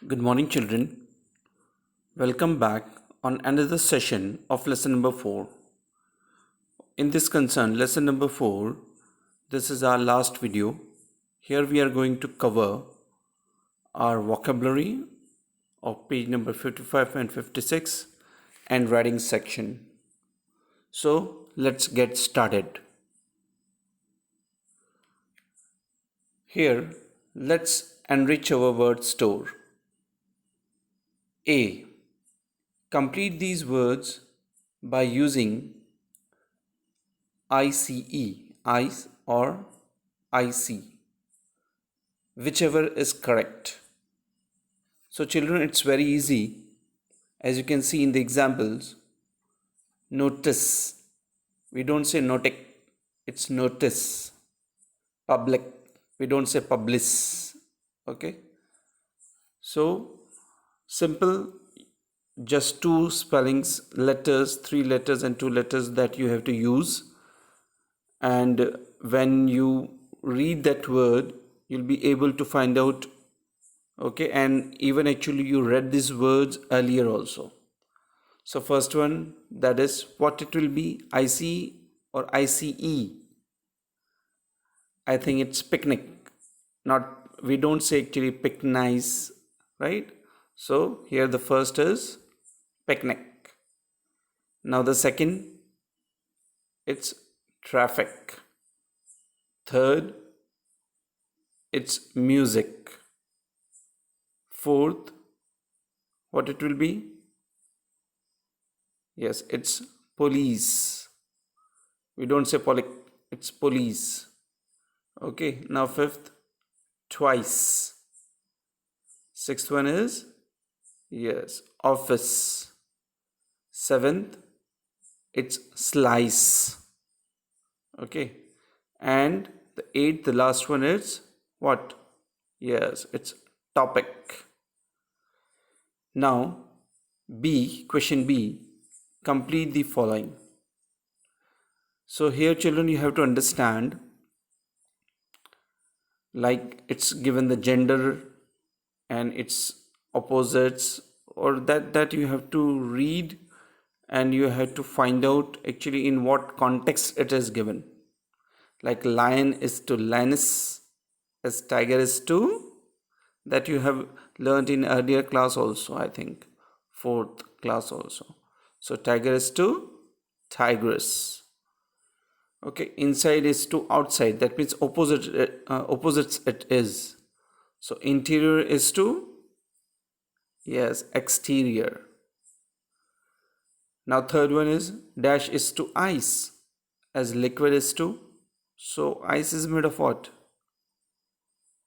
Good morning, children. Welcome back on another session of lesson number 4. In this concern, lesson number 4, this is our last video. Here we are going to cover our vocabulary of page number 55 and 56 and writing section. So let's get started. Here, let's enrich our word store. A. Complete these words by using ICE or IC, whichever is correct. So children, it's very easy. As you can see in the examples, notice, we don't say notic, it's notice. Public, we don't say publish. Okay, so simple, just two spellings, letters, 3 letters and 2 letters that you have to use. And when you read that word, you'll be able to find out. Okay, and even actually you read these words earlier also. So first one, that is what it will be, IC or ICE. I think it's picnic, not, we don't say actually picnice, right? So here the first is picnic. Now the second, it's traffic. Third, it's music. Fourth, what it will be? Yes, it's police. We don't say it's police. Okay, now fifth, twice. Sixth one is, yes, office. Seventh, it's slice. Okay, and the eighth, the last one is what? Yes, it's topic. Now B, question B, complete the following. So here children, you have to understand, like it's given the gender and its opposites, or that you have to read and you have to find out actually in what context it is given. Like lion is to lioness, as tiger is to, that you have learned in earlier class also, I think 4th class also. So tiger is to tigress. Okay, inside is to outside, that means opposites it is. So interior is to, yes, exterior. Now third one is dash is to ice, as liquid is to, so ice is made of what?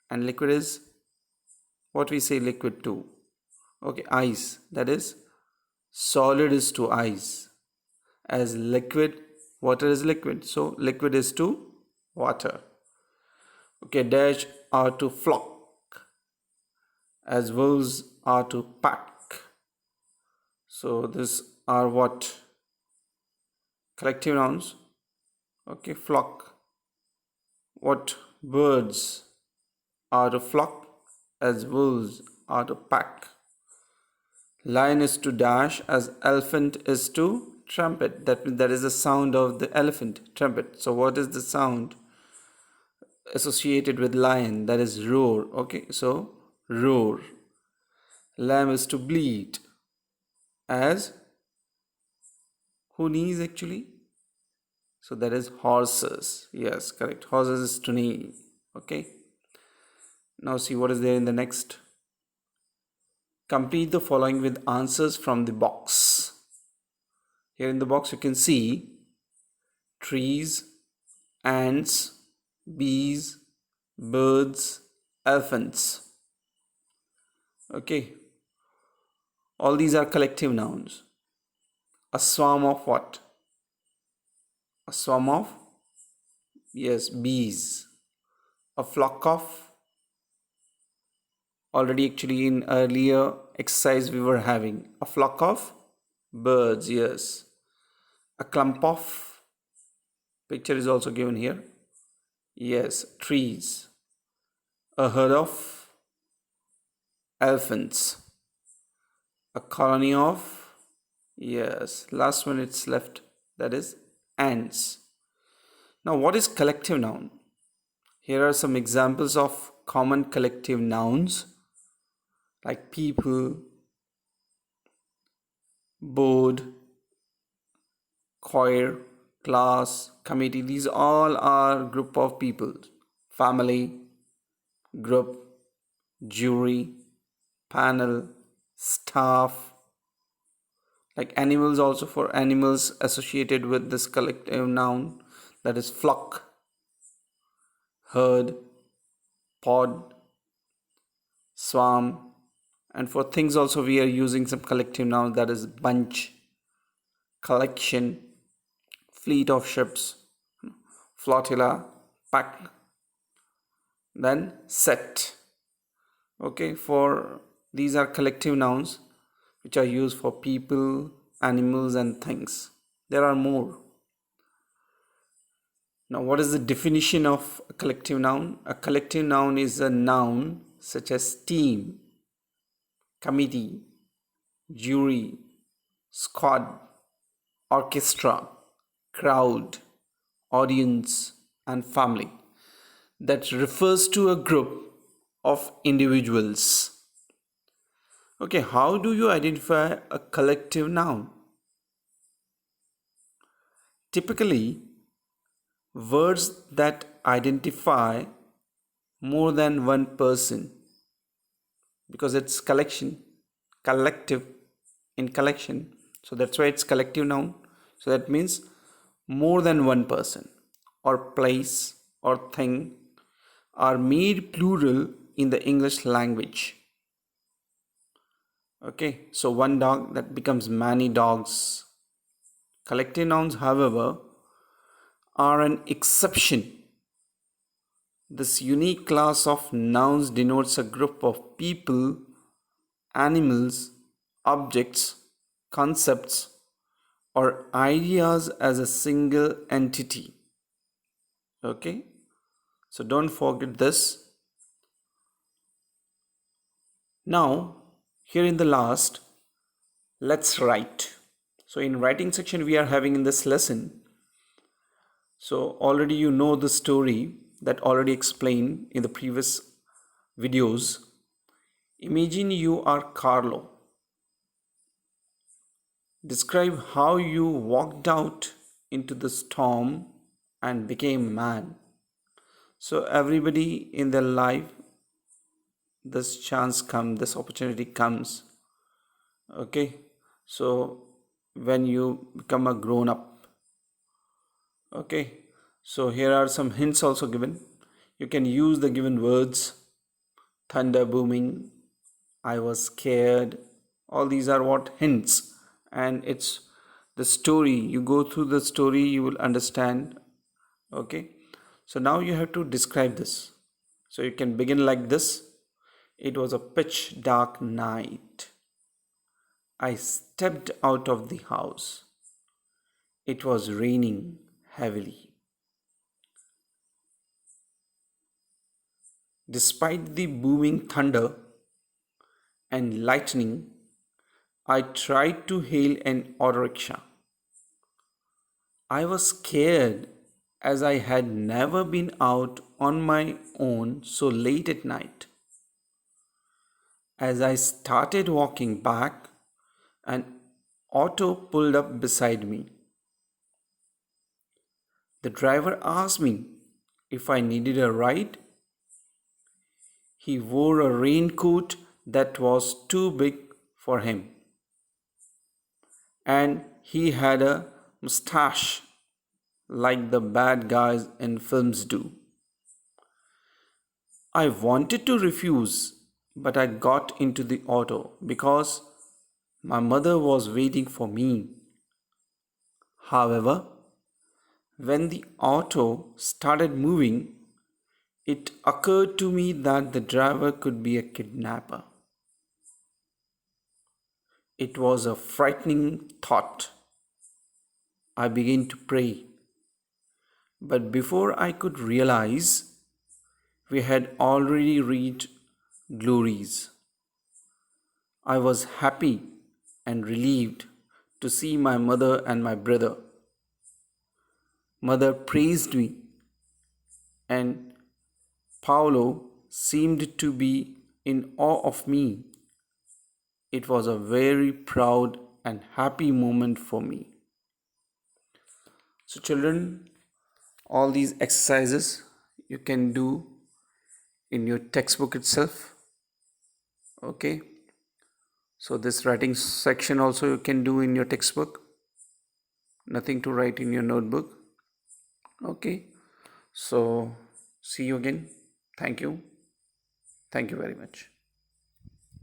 And liquid is what we say liquid to. Okay, ice, that is solid is to ice, as liquid, water is liquid, so liquid is to water. Okay, dash are to flock, as wolves are to pack. So this are what? Collective nouns. Okay, flock. What birds are to flock, as wolves are to pack. Lion is to dash, as elephant is to trumpet. That is the sound of the elephant, trumpet. So what is the sound associated with lion? That is roar. Okay, so roar. Lamb is to bleat, as who needs actually? So that is horses. Yes, correct. Horses is to neigh. Okay. Now see what is there in the next. Complete the following with answers from the box. Here in the box you can see trees, ants, bees, birds, elephants. Okay. All these are collective nouns. A swarm of what? A swarm of, yes, bees. A flock of, already actually in earlier exercise we were having, a flock of birds, yes. A clump of, picture is also given here, yes, trees. A herd of elephants. A colony of, yes, last one it's left, that is ants. Now, what is collective noun? Here are some examples of common collective nouns like people, board, choir, class, committee. These all are group of people. Family, group, jury, panel, staff. Like animals, also for animals associated with this collective noun, that is flock, herd, pod, swarm. And for things also we are using some collective noun, that is bunch, collection, fleet of ships, flotilla, pack, then set. Okay, for these are collective nouns which are used for people, animals, and things. There are more. Now, what is the definition of a collective noun? A collective noun is a noun such as team, committee, jury, squad, orchestra, crowd, audience, and family that refers to a group of individuals. Okay, how do you identify a collective noun? Typically, words that identify more than one person, because it's collective in collection, so that's why it's collective noun. So that means more than one person or place or thing are made plural in the English language. Okay, so one dog, that becomes many dogs. Collective nouns, however, are an exception. This unique class of nouns denotes a group of people, animals, objects, concepts, or ideas as a single entity. Okay, so don't forget this. Now, here in the last, let's write. So in writing section we are having in this lesson. So already you know the story that already explained in the previous videos. Imagine you are Carlo. Describe how you walked out into the storm and became a man. So everybody in their life, this chance comes, this opportunity comes. Okay, so when you become a grown up. Okay, so here are some hints also given. You can use the given words: thunder booming, I was scared. All these are what? Hints. And it's the story. You go through the story, you will understand. Okay, so now you have to describe this. So you can begin like this: it was a pitch dark night. I stepped out of the house. It was raining heavily. Despite the booming thunder and lightning, I tried to hail an auto rickshaw. I was scared as I had never been out on my own so late at night. As I started walking back, an auto pulled up beside me. The driver asked me if I needed a ride. He wore a raincoat that was too big for him, and he had a mustache like the bad guys in films do. I wanted to refuse, but I got into the auto because my mother was waiting for me. However, when the auto started moving, it occurred to me that the driver could be a kidnapper. It was a frightening thought. I began to pray. But before I could realize, we had already reached Glories. I was happy and relieved to see my mother and my brother. Mother praised me, and Paolo seemed to be in awe of me. It was a very proud and happy moment for me. So, children, all these exercises you can do in your textbook itself. Okay, so this writing section also you can do in your textbook, nothing to write in your notebook. Okay, so see you again. Thank you very much.